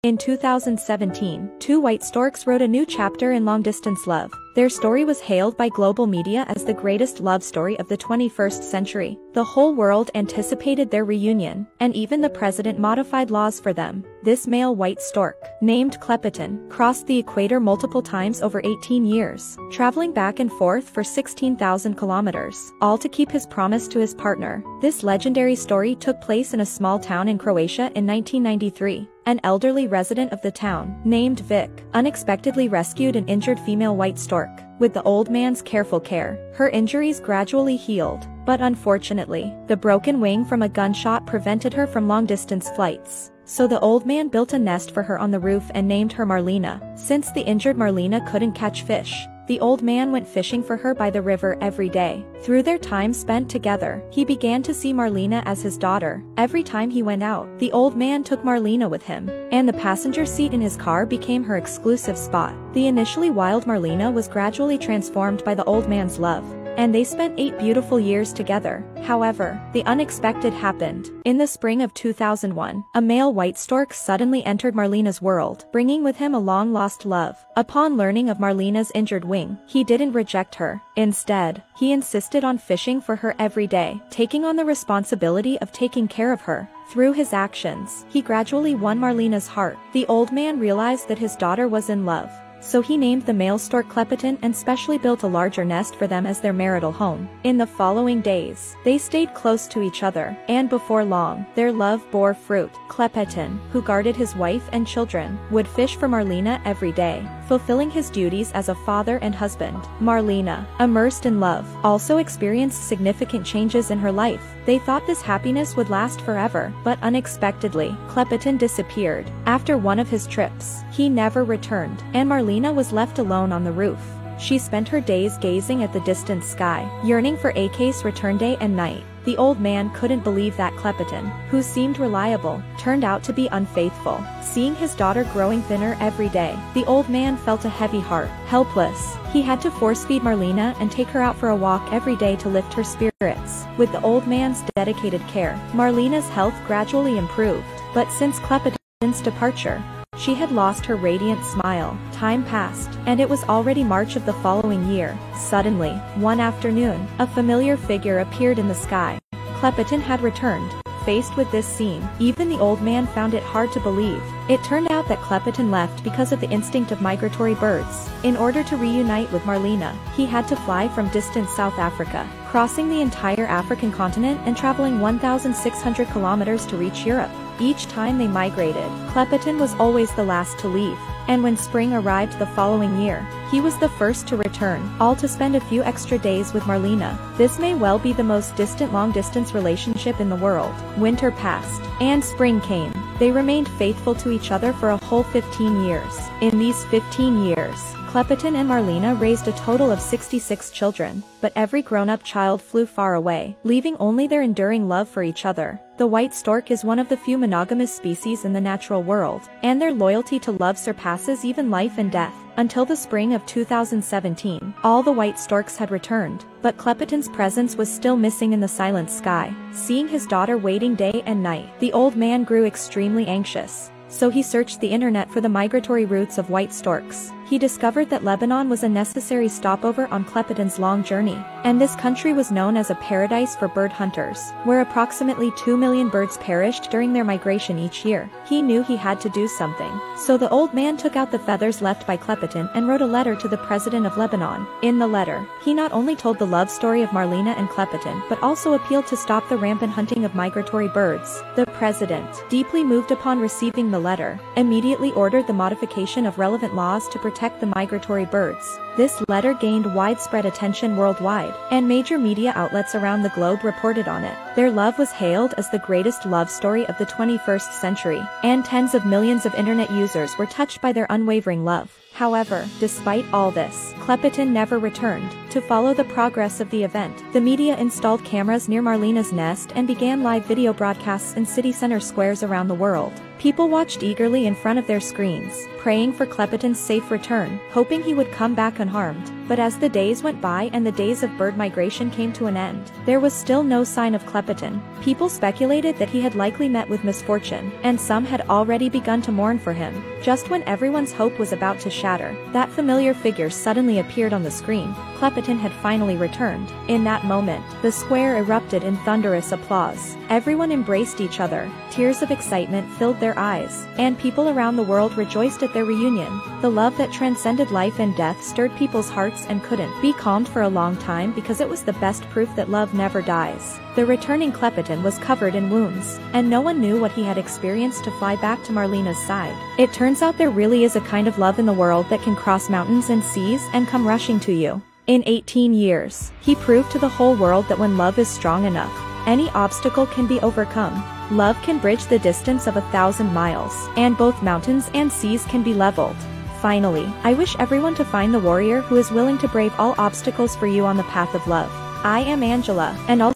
In 2017, two white storks wrote a new chapter in long-distance love. Their story was hailed by global media as the greatest love story of the 21st century. The whole world anticipated their reunion, and even the president modified laws for them. This male white stork, named Klepetin, crossed the equator multiple times over 18 years, traveling back and forth for 16,000 kilometers, all to keep his promise to his partner. This legendary story took place in a small town in Croatia in 1993. An elderly resident of the town, named Vic, unexpectedly rescued an injured female white stork. With the old man's careful care, her injuries gradually healed, but unfortunately, the broken wing from a gunshot prevented her from long-distance flights. So the old man built a nest for her on the roof and named her Marlena. Since the injured Marlena couldn't catch fish, the old man went fishing for her by the river every day. Through their time spent together, he began to see Marlena as his daughter. Every time he went out, the old man took Marlena with him, and the passenger seat in his car became her exclusive spot. The initially wild Marlena was gradually transformed by the old man's love, and they spent 8 beautiful years together. However, the unexpected happened. In the spring of 2001, a male white stork suddenly entered Marlena's world, bringing with him a long-lost love. Upon learning of Marlena's injured wing, he didn't reject her. Instead, he insisted on fishing for her every day, taking on the responsibility of taking care of her. Through his actions, he gradually won Marlena's heart. The old man realized that his daughter was in love, so he named the male stork Klepetin and specially built a larger nest for them as their marital home. In the following days, they stayed close to each other, and before long, their love bore fruit. Klepetin, who guarded his wife and children, would fish for Marlena every day, fulfilling his duties as a father and husband. Marlena, immersed in love, also experienced significant changes in her life. They thought this happiness would last forever, but unexpectedly, Klepetin disappeared. After one of his trips, he never returned, and Marlena was left alone on the roof. She spent her days gazing at the distant sky, yearning for AK's return day and night. The old man couldn't believe that Klepetin, who seemed reliable, turned out to be unfaithful. Seeing his daughter growing thinner every day, the old man felt a heavy heart. Helpless, he had to force-feed Marlena and take her out for a walk every day to lift her spirits. With the old man's dedicated care, Marlena's health gradually improved. But since Klepetin's departure, she had lost her radiant smile. Time passed, and it was already March of the following year. Suddenly, one afternoon, a familiar figure appeared in the sky. Klepetin had returned. Faced with this scene, even the old man found it hard to believe. It turned out that Klepetin left because of the instinct of migratory birds. In order to reunite with Marlena, he had to fly from distant South Africa, crossing the entire African continent and traveling 1,600 kilometers to reach Europe. Each time they migrated, Klepetin was always the last to leave, and when spring arrived the following year, he was the first to return, all to spend a few extra days with Marlena. This may well be the most distant long-distance relationship in the world. Winter passed, and spring came. They remained faithful to each other for a whole 15 years. In these 15 years, Klepetin and Marlena raised a total of 66 children, but every grown-up child flew far away, leaving only their enduring love for each other. The white stork is one of the few monogamous species in the natural world, and their loyalty to love surpasses even life and death. Until the spring of 2017, all the white storks had returned, but Klepetin's presence was still missing in the silent sky. Seeing his daughter waiting day and night, the old man grew extremely anxious. So he searched the internet for the migratory routes of white storks. He discovered that Lebanon was a necessary stopover on Klepetin's long journey, and this country was known as a paradise for bird hunters, where approximately 2 million birds perished during their migration each year. He knew he had to do something, so the old man took out the feathers left by Klepetin and wrote a letter to the president of Lebanon. In the letter, he not only told the love story of Marlena and Klepetin, but also appealed to stop the rampant hunting of migratory birds. The president, deeply moved upon receiving the letter, immediately ordered the modification of relevant laws to protect the migratory birds. This letter gained widespread attention worldwide, and major media outlets around the globe reported on it. Their love was hailed as the greatest love story of the 21st century, and tens of millions of internet users were touched by their unwavering love. However, despite all this, Klepetin never returned. To follow the progress of the event, the media installed cameras near Marlena's nest and began live video broadcasts in city center squares around the world. People watched eagerly in front of their screens, praying for Klepetin's safe return, hoping he would come back unharmed. But as the days went by and the days of bird migration came to an end, there was still no sign of Klepetin. People speculated that he had likely met with misfortune, and some had already begun to mourn for him. Just when everyone's hope was about to shatter, that familiar figure suddenly appeared on the screen. Klepetin had finally returned. In that moment, the square erupted in thunderous applause. Everyone embraced each other, tears of excitement filled their eyes, and people around the world rejoiced at their reunion. The love that transcended life and death stirred people's hearts and couldn't be calmed for a long time because it was the best proof that love never dies. The returning Klepetin was covered in wounds, and no one knew what he had experienced to fly back to Marlena's side. It turns out there really is a kind of love in the world that can cross mountains and seas and come rushing to you. In 18 years, he proved to the whole world that when love is strong enough, any obstacle can be overcome. Love can bridge the distance of 1,000 miles, and both mountains and seas can be leveled. Finally, I wish everyone to find the warrior who is willing to brave all obstacles for you on the path of love. I am Angela, and also